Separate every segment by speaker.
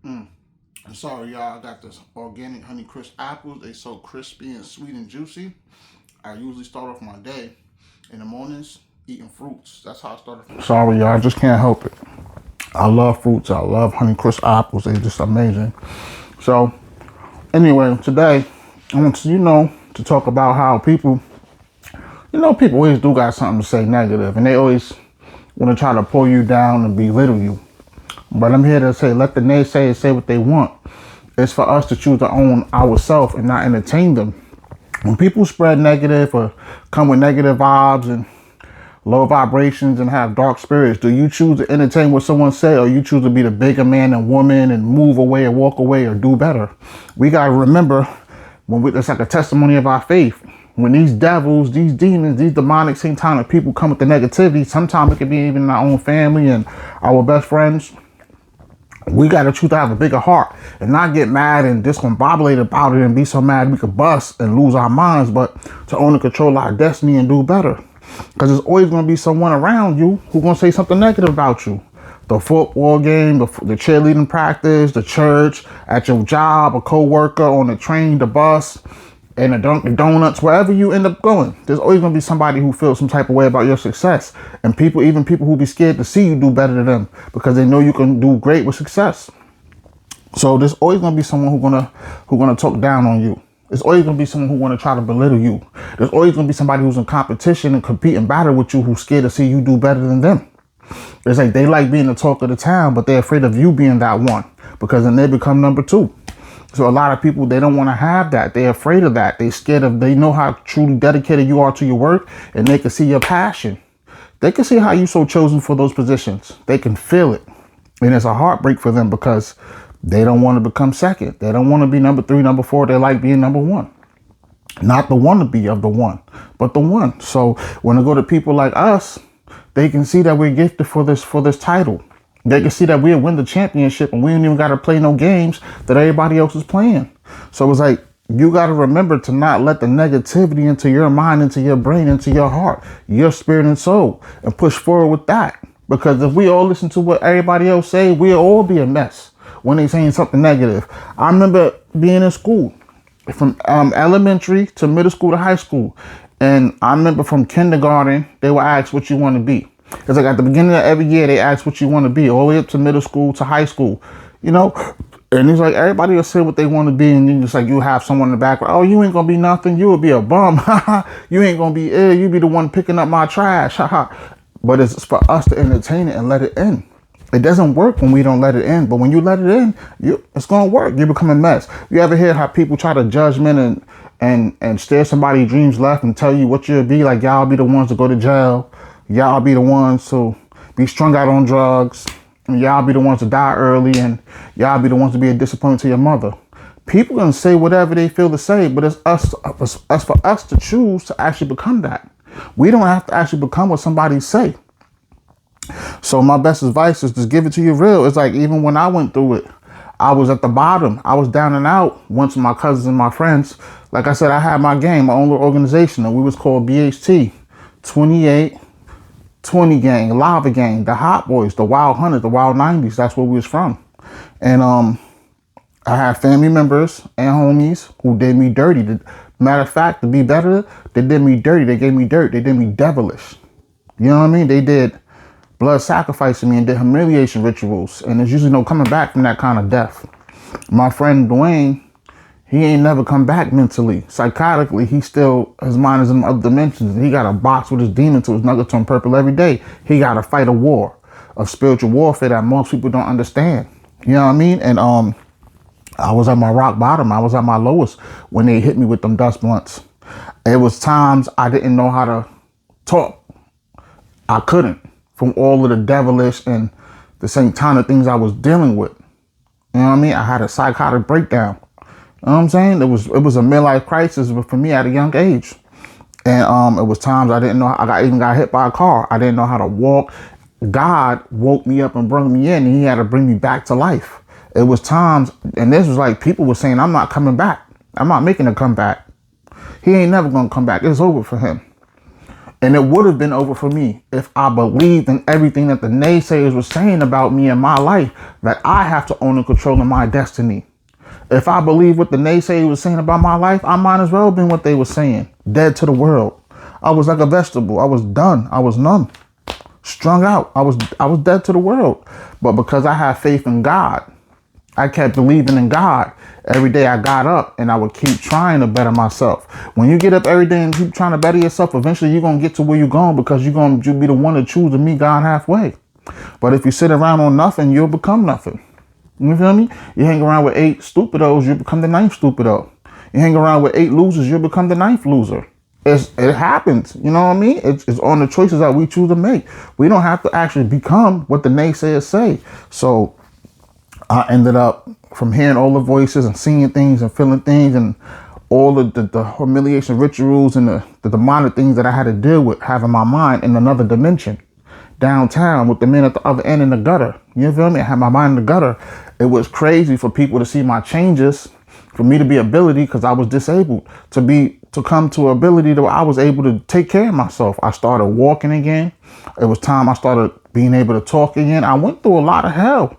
Speaker 1: I'm sorry, y'all. I got this organic Honey Crisp apples. They so crispy and sweet and juicy. I usually start off my day in the mornings eating fruits. That's how I start off. Sorry, y'all. I just can't help it. I love fruits. I love Honey Crisp apples. They're just amazing. So, anyway, today I want to, to talk about how people always do got something to say negative, and they always want to try to pull you down and belittle you. But I'm here to say, let the naysayers say what they want. It's for us to choose to own ourselves and not entertain them. When people spread negative or come with negative vibes and low vibrations and have dark spirits, do you choose to entertain what someone say, or you choose to be the bigger man and woman and move away or walk away or do better? We got to remember, it's like a testimony of our faith. When these devils, these demons, these demonic satanic people come with the negativity, sometimes it can be even our own family and our best friends. We got to choose to have a bigger heart and not get mad and discombobulate about it and be so mad we could bust and lose our minds, but to own and control our destiny and do better. Because there's always going to be someone around you who's going to say something negative about you. The football game, the cheerleading practice, the church, at your job, a co-worker, on the train, the bus, and the Dunkin' Donuts, wherever you end up going. There's always going to be somebody who feels some type of way about your success. And even people who be scared to see you do better than them because they know you can do great with success. So there's always going to be someone who's gonna talk down on you. There's always going to be someone who want to try to belittle you. There's always going to be somebody who's in competition and compete and battle with you who's scared to see you do better than them. It's like they like being the talk of the town, but they're afraid of you being that one because then they become number two. So a lot of people, they don't want to have that. They're afraid of that. They know how truly dedicated you are to your work, and they can see your passion. They can see how you so chosen for those positions. They can feel it. And it's a heartbreak for them because they don't want to become second. They don't want to be number three, number four. They like being number one. Not the wannabe of the one, but the one. So when I go to people like us, they can see that we're gifted for this title. They can see that we'll win the championship and we ain't even got to play no games that everybody else is playing. So it's like, you got to remember to not let the negativity into your mind, into your brain, into your heart, your spirit and soul, and push forward with that. Because if we all listen to what everybody else say, we'll all be a mess when they saying something negative. I remember being in school from elementary to middle school to high school. And I remember from kindergarten, they would ask what you want to be. It's like at the beginning of every year, they ask what you want to be, all the way up to middle school to high school, And it's like everybody will say what they want to be, and then just like you have someone in the background, oh, you ain't gonna be nothing, you will be a bum, you ain't gonna be ill, you be the one picking up my trash, But it's for us to entertain it and let it in. It doesn't work when we don't let it in, but when you let it in, it's gonna work. You become a mess. You ever hear how people try to judgment and stare somebody's dreams left and tell you what you'll be? Like, y'all be the ones to go to jail. Y'all be the ones to be strung out on drugs. And y'all be the ones to die early. And y'all be the ones to be a disappointment to your mother. People can say whatever they feel to say, but it's for us to choose to actually become that. We don't have to actually become what somebody say. So my best advice is just give it to you real. It's like, even when I went through it, I was at the bottom. I was down and out. Once my cousins and my friends, like I said, I had my gang, my own little organization, and we was called BHT, 2820 Gang, Lava Gang, the Hot Boys, the Wild Hunters, the Wild 90s. That's where we was from. And I had family members and homies who did me dirty. Matter of fact, to be better, they did me dirty. They gave me dirt. They did me devilish. You know what I mean? They did blood sacrificing me and did humiliation rituals. And there's usually no coming back from that kind of death. My friend Dwayne, he ain't never come back mentally. Psychotically, his mind is in other dimensions. He got to box with his demon till his nuggets turn purple every day. He got to fight a war of spiritual warfare that most people don't understand. You know what I mean? And I was at my rock bottom. I was at my lowest when they hit me with them dust blunts. It was times I didn't know how to talk. I couldn't, from all of the devilish and the satanic things I was dealing with. You know what I mean? I had a psychotic breakdown. You know what I'm saying? It was a midlife crisis for me at a young age. And it was times I didn't know. I even got hit by a car. I didn't know how to walk. God woke me up and brought me in, and he had to bring me back to life. It was times, and this was like people were saying, I'm not coming back. I'm not making a comeback. He ain't never going to come back. It's over for him. And it would have been over for me if I believed in everything that the naysayers were saying about me and my life, that I have to own and control in my destiny. If I believe what the naysayers were saying about my life, I might as well have been what they were saying. Dead to the world. I was like a vegetable. I was done. I was numb. Strung out. I was dead to the world. But because I had faith in God, I kept believing in God. Every day I got up and I would keep trying to better myself. When you get up every day and keep trying to better yourself, eventually you're going to get to where you're going, because you're going to be the one to choose to meet God halfway. But if you sit around on nothing, you'll become nothing. You feel me? You hang around with 8 stupidos, you become the 9th stupido. You hang around with 8 losers, you'll become the 9th loser. It happens. You know what I mean? It's on the choices that we choose to make. We don't have to actually become what the naysayers say. So I ended up, from hearing all the voices and seeing things and feeling things and all the humiliation rituals and the demonic things that I had to deal with, having my mind in another dimension. Downtown with the men at the other end in the gutter. You feel me? I had my mind in the gutter. It was crazy for people to see my changes, for me to be ability, because I was disabled, to come to ability that I was able to take care of myself. I started walking again. It was time I started being able to talk again. I went through a lot of hell.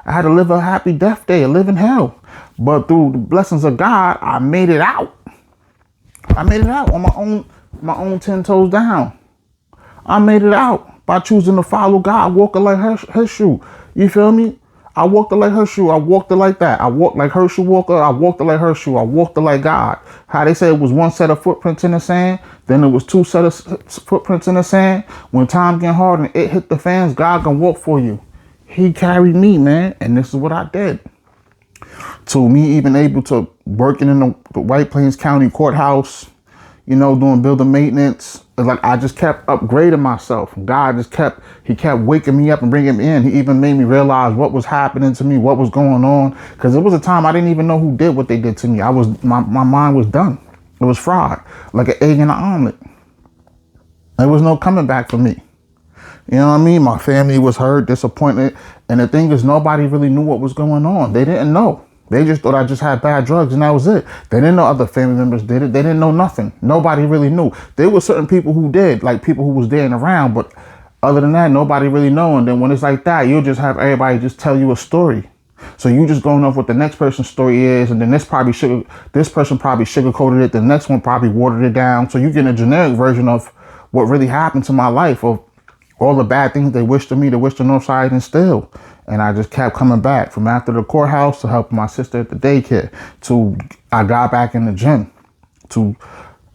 Speaker 1: I had to live a happy death day, live in hell. But through the blessings of God, I made it out. I made it out on my own 10 toes down. I made it out by choosing to follow God, walking like her shoe. You feel me? I walked it like her shoe. I walked it like that. I walked like Herschel Walker. I walked it like her shoe. I walked it like God. How they say it was one set of footprints in the sand, then it was 2 sets of footprints in the sand. When time get hard and it hit the fans, God can walk for you. He carried me, man, and this is what I did. To me even able to working in the White Plains County Courthouse, you know, doing building maintenance. It's like I just kept upgrading myself. God just kept waking me up and bringing me in. He even made me realize what was happening to me, what was going on. Because there was a time I didn't even know who did what they did to me. My mind was done. It was fried, like an egg in an omelet. There was no coming back for me. You know what I mean? My family was hurt, disappointed. And the thing is, nobody really knew what was going on. They didn't know. They just thought I just had bad drugs and that was it. They didn't know other family members did it. They didn't know nothing. Nobody really knew. There were certain people who did, like people who was there and around. But other than that, nobody really know. And then when it's like that, you'll just have everybody just tell you a story. So you just going off what the next person's story is. And then this person probably sugarcoated it. The next one probably watered it down. So you get a generic version of what really happened to my life, of all the bad things they wished to me, they wished to Northside instill. And I just kept coming back, from after the courthouse to helping my sister at the daycare, to I got back in the gym, to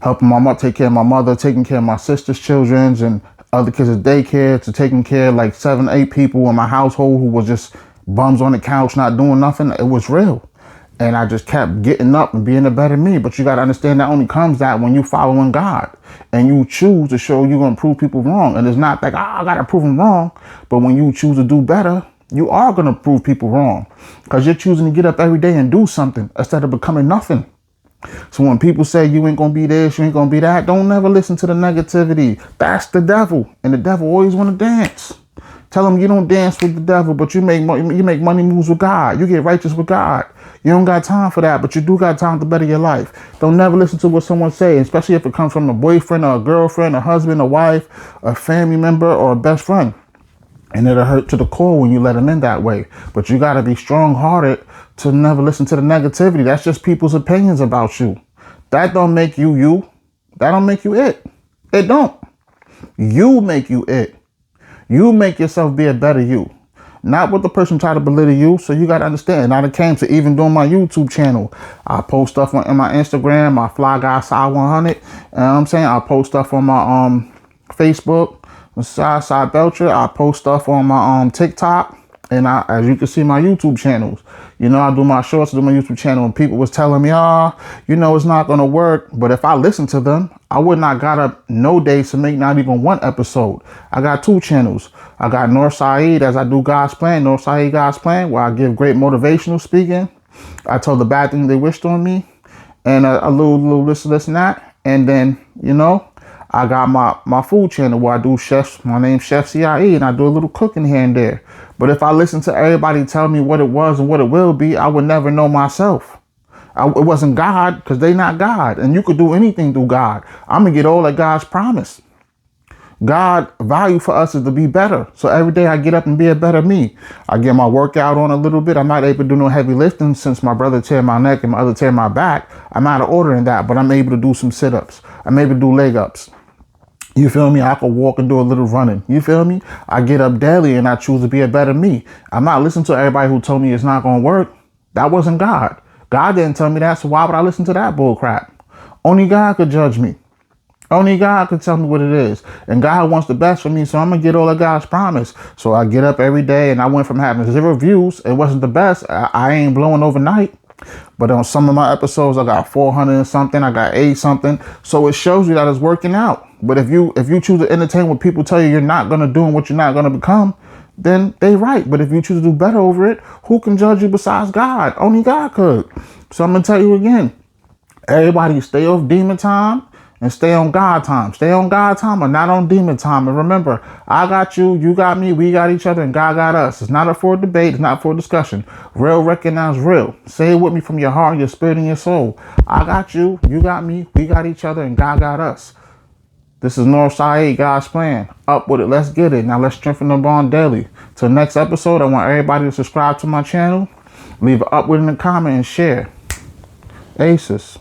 Speaker 1: helping my mother, take care of my mother, taking care of my sister's children and other kids at daycare, to taking care of like 7, 8 people in my household who was just bums on the couch, not doing nothing. It was real. And I just kept getting up and being a better me. But you got to understand that only comes that when you following God and you choose to show you're going to prove people wrong. And it's not like, I got to prove them wrong. But when you choose to do better, you are going to prove people wrong, because you're choosing to get up every day and do something instead of becoming nothing. So when people say you ain't going to be this, you ain't going to be that, don't never listen to the negativity. That's the devil. And the devil always want to dance. Tell them you don't dance with the devil, but you make money moves with God. You get righteous with God. You don't got time for that, but you do got time to better your life. Don't never listen to what someone say, especially if it comes from a boyfriend or a girlfriend, a husband, a wife, a family member, or a best friend. And it'll hurt to the core when you let them in that way. But you got to be strong-hearted to never listen to the negativity. That's just people's opinions about you. That don't make you you. That don't make you it. It don't. You make you it. You make yourself be a better you. Not what the person try to belittle you. So you got to understand. Now it came to even doing my YouTube channel. I post stuff on my Instagram, my Fly Guy Side 100. You know what I'm saying? I post stuff on my Facebook. Side Belcher. I post stuff on my TikTok, and as you can see, my YouTube channels. You know, I do my shorts, do my YouTube channel, and people was telling me, you know, it's not gonna work. But if I listen to them, I would not got up no days to make not even 1 episode. I got 2 channels. I got Northside, as I do God's Plan, Northside God's Plan, where I give great motivational speaking. I tell the bad things they wished on me, and a little this and that, and then you know. I got my food channel where I do chefs. My name's Chef CIE, and I do a little cooking here and there. But if I listen to everybody tell me what it was and what it will be, I would never know myself. It wasn't God, because they not God. And you could do anything through God. I'm going to get all of God's promise. God value for us is to be better. So every day I get up and be a better me. I get my workout on a little bit. I'm not able to do no heavy lifting since my brother tear my neck and my other tear my back. I'm out of order in that, but I'm able to do some sit-ups. I'm able to do leg ups. You feel me? I could walk and do a little running. You feel me? I get up daily and I choose to be a better me. I'm not listening to everybody who told me it's not going to work. That wasn't God. God didn't tell me that, so why would I listen to that bull crap? Only God could judge me. Only God could tell me what it is. And God wants the best for me, so I'm going to get all of God's promise. So I get up every day, and I went from having 0 views. It wasn't the best. I ain't blowing overnight. But on some of my episodes, I got 400 and something. I got 8 something. So it shows you that it's working out. But if you choose to entertain what people tell you you're not going to do and what you're not going to become, then they right. But if you choose to do better over it, who can judge you besides God? Only God could. So I'm going to tell you again, everybody stay off demon time and stay on God time. Stay on God time or not on demon time. And remember, I got you, you got me, we got each other, and God got us. It's not for a debate. It's not for a discussion. Real recognize real. Say it with me from your heart, your spirit, and your soul. I got you, you got me, we got each other, and God got us. This is Naysayers, God's plan. Up with it. Let's get it. Now let's strengthen the bond daily. Till next episode, I want everybody to subscribe to my channel. Leave an upward in the comment and share. Aces.